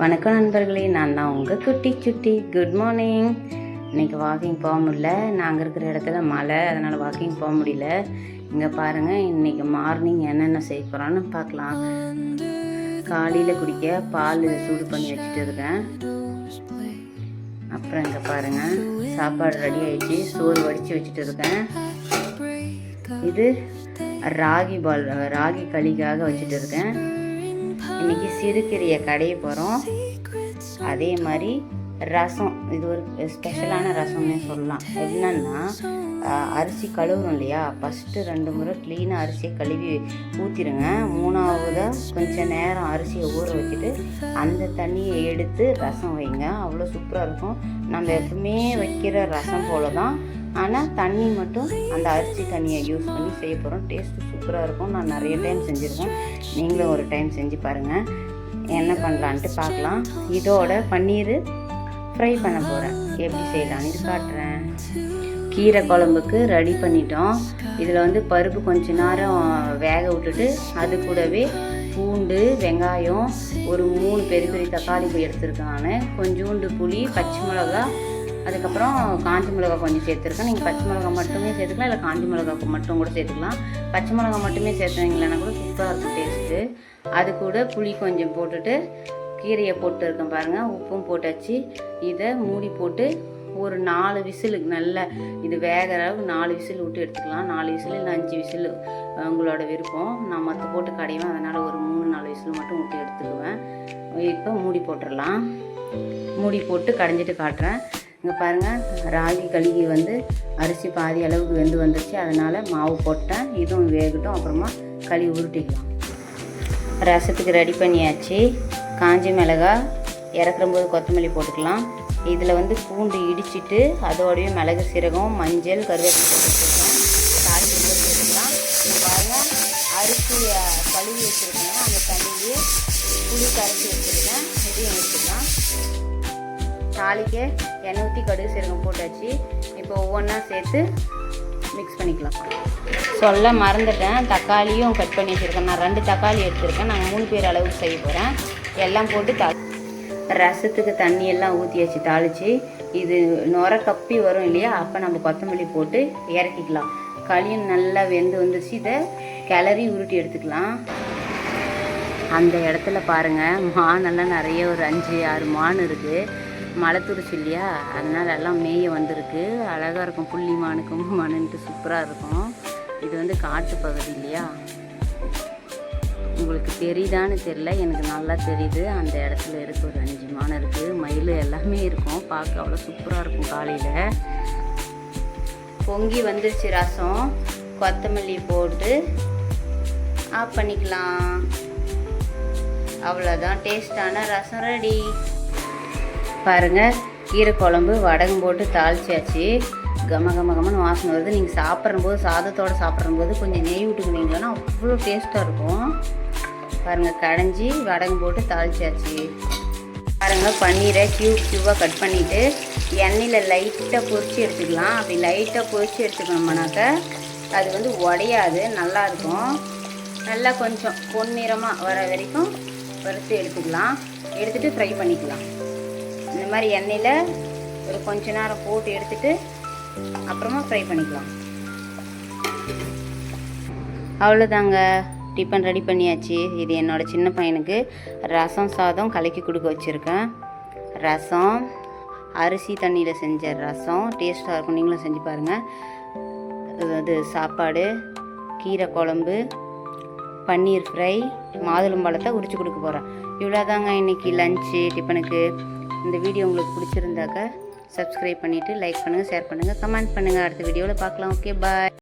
வணக்கம் நண்பர்களே, நான் தான் உங்கள் குட்டி சுட்டி. Good morning. இன்றைக்கி வாக்கிங் போக முடியல. நாங்கள் இருக்கிற இடத்துல மழை, அதனால் வாக்கிங் போக முடியல. இங்கே பாருங்கள், இன்றைக்கி மார்னிங் என்னென்ன செய்ய போகிறோன்னு பார்க்கலாம். காலையில் குடிக்க பால் சூடு பண்ணி வச்சுட்டு இருக்கேன். அப்புறம் இங்கே பாருங்கள், சாப்பாடு ரெடி ஆகிடுச்சு. சோறு வடித்து வச்சுட்டு இருக்கேன். இது ராகி களிக்காக வச்சுட்டு இருக்கேன். இன்றைக்கி சிறுகீரையை கடைய போகிறோம். அதே மாதிரி ரசம், இது ஒரு ஸ்பெஷலான ரசம்னே சொல்லலாம். என்னன்னா, அரிசி கழுவுறோம் இல்லையா, ஃபஸ்ட்டு 2 முறை க்ளீனாக அரிசியை கழுவி ஊற்றிடுங்க. 3ஆவதாக கொஞ்சம் நேரம் அரிசியை ஊற வச்சுட்டு அந்த தண்ணியை எடுத்து ரசம் வைங்க. அவ்வளோ சூப்பராக இருக்கும். நம்ம எப்பவுமே வைக்கிற ரசம் போல தான், ஆனால் தண்ணி மட்டும் அந்த அரிசி தண்ணியை யூஸ் பண்ணி செய்ய போகிறோம். டேஸ்ட்டு சூப்பராக இருக்கும். நான் நிறைய டைம் செஞ்சுருக்கேன். நீங்களும் ஒரு டைம் செஞ்சு பாருங்கள். என்ன பண்ணலான்ட்டு பார்க்கலாம். இதோட பன்னீர் ஃப்ரை பண்ண போகிறேன். எப்படி செய்யலான்னு இது காட்டுறேன். கீரை குழம்புக்கு ரெடி பண்ணிட்டோம். இதில் பருப்பு கொஞ்ச நேரம் வேக விட்டுட்டு அது கூடவே பூண்டு, வெங்காயம், ஒரு 3 பெரிய பெரிய தக்காளி எடுத்துருக்காங்க, கொஞ்சோண்டு புளி, பச்சை மிளகா, அதுக்கப்புறம் காஞ்சி மிளகா கொஞ்சம் சேர்த்துருக்கேன். நீங்கள் பச்சை மிளகா மட்டுமே சேர்த்துக்கலாம், இல்லை காஞ்சி மிளகாக்கு மட்டும் கூட சேர்த்துக்கலாம். பச்சை மிளகா மட்டுமே சேர்த்துனீங்களா கூட சூப்பராக இருக்கும் டேஸ்ட்டு. அது கூட புளி கொஞ்சம் போட்டுட்டு கீரையை போட்டு இருக்கேன் பாருங்கள். உப்பும் போட்டாச்சு. இதை மூடி போட்டு ஒரு 4 விசிலுக்கு நல்ல இது வேகிற அளவுக்கு 4 விசில் விட்டு எடுத்துக்கலாம். 4 விசில் இல்லை 5 விசில் உங்களோட விருப்பம். நான் மற்ற போட்டு கடைவேன், அதனால் ஒரு 3-4 விசில் மட்டும் விட்டு எடுத்துக்குவேன். இப்போ மூடி போட்டுடலாம். மூடி போட்டு கடைஞ்சிட்டு காட்டுறேன். இங்கே பாருங்கள், ராகி களிக்கு அரிசி பாதி அளவுக்கு வந்துருச்சு. அதனால் மாவு போட்டேன். இதுவும் வேகட்டும், அப்புறமா களி உருட்டிக்கலாம். ரசத்துக்கு ரெடி பண்ணியாச்சு. காஞ்சி மிளகாய், இறக்கும்போது கொத்தமல்லி போட்டுக்கலாம். இதில் பூண்டு இடிச்சிட்டு அதோடய மிளகு, சீரகம், மஞ்சள், கருவேப்பிலை போட்டுருக்கேன். தாளிக்கு போட்டுக்கலாம். பாருங்கள், அரிசி கழுவி வச்சுருக்கேன். அந்த தண்ணியிலேயே புளி கரைச்சி வச்சுருக்கேன். இதையும் எடுத்துக்கலாம். தாளிக்க எண்ணெய் ஊற்றி கடுகு சீரகம் போட்டாச்சு. இப்போ ஒவ்வொன்றா சேர்த்து மிக்ஸ் பண்ணிக்கலாம். சொல்ல மறந்துட்டேன், தக்காளியும் கட் பண்ணி வச்சுருக்கேன். நான் 2 தக்காளி எடுத்துருக்கேன். நாங்கள் 3 பேர் அளவுக்கு செய்ய போகிறேன். எல்லாம் போட்டு ரசத்துக்கு தண்ணியெல்லாம் ஊற்றியாச்சு. தாளித்து இது நுர கப்பி வரும் இல்லையா, அப்போ நம்ம கொத்தமல்லி போட்டு இறக்கிக்கலாம். களியும் நல்லா வந்துருச்சு. இதை கிளறி உருட்டி எடுத்துக்கலாம். அந்த இடத்துல பாருங்கள், மானெல்லாம் நிறைய ஒரு 5-6 மான் இருக்குது. மழை துருச்சு இல்லையா, அதனால் எல்லாம் மேய வந்திருக்கு. அழகாக இருக்கும். புள்ளி மானு, கொம்பு மானுன்ட்டு சூப்பராக இருக்கும். இது காட்டு பகுதி இல்லையா, உங்களுக்கு தெரியுதான்னு தெரில, எனக்கு நல்லா தெரியுது. அந்த இடத்துல இருக்குது ஒரு 5 மான் இருக்குது. மயில் எல்லாமே இருக்கும். பார்க்க அவ்வளோ சூப்பராக இருக்கும். காலையில் பொங்கி வந்துருச்சு ரசம். கொத்தமல்லி போட்டு ஆஃப் பண்ணிக்கலாம். அவ்வளோதான், டேஸ்டான ரசம் ரெடி. பாருங்கள், கீரை குழம்பு வடகம் போட்டு தாளிச்சாச்சு. கமன்னு வாசனை வருது. நீங்கள் சாப்பிட்றம்போது, சாதத்தோடு சாப்பிட்றம்போது கொஞ்சம் நெய் விட்டுக்கினீங்கன்னா அவ்வளோ டேஸ்ட்டாக இருக்கும். பாருங்கள், கடைஞ்சி வடகம் போட்டு தாளிச்சாச்சு. பாருங்கள், பன்னீரை க்யூபாக கட் பண்ணிவிட்டு எண்ணெயில் லைட்டாக பொரிச்சு எடுத்துக்கலாம். அப்படி லைட்டாக பொரிச்சு எடுத்துக்கணும்னாக்க அது உடையாது, நல்லாயிருக்கும். நல்லா கொஞ்சம் பொன்னிறமாக வர வரைக்கும் வறுத்து எடுத்துக்கலாம். எடுத்துகிட்டு ஃப்ரை பண்ணிக்கலாம். இந்த மாதிரி எண்ணெயில் ஒரு கொஞ்ச நேரம் போட்டு எடுத்துகிட்டு அப்புறமா ஃப்ரை பண்ணிக்கலாம். அவ்வளோதாங்க, டிஃபன் ரெடி பண்ணியாச்சு. இது என்னோடய சின்ன பையனுக்கு ரசம் சாதம் கலக்கி கொடுக்க வச்சுருக்கேன். ரசம் அரிசி தண்ணியில் செஞ்ச ரசம் டேஸ்ட்டாக இருக்கும். நீங்களும் செஞ்சு பாருங்கள். அது சாப்பாடு, கீரை குழம்பு, பன்னீர் ஃப்ரை, மாதுளம்பழத்தை உரிச்சு கொடுக்க போகிறேன். இவ்வளோதாங்க இன்றைக்கி லஞ்சு டிஃபனுக்கு. இந்த வீடியோ உங்களுக்கு பிடிச்சிருந்தாக்க சப்ஸ்கிரைப் பண்ணிவிட்டு லைக் பண்ணுங்கள், ஷேர் பண்ணுங்கள், கமெண்ட் பண்ணுங்கள். அடுத்த வீடியோவில் பார்க்கலாம். ஓகே, பாய்.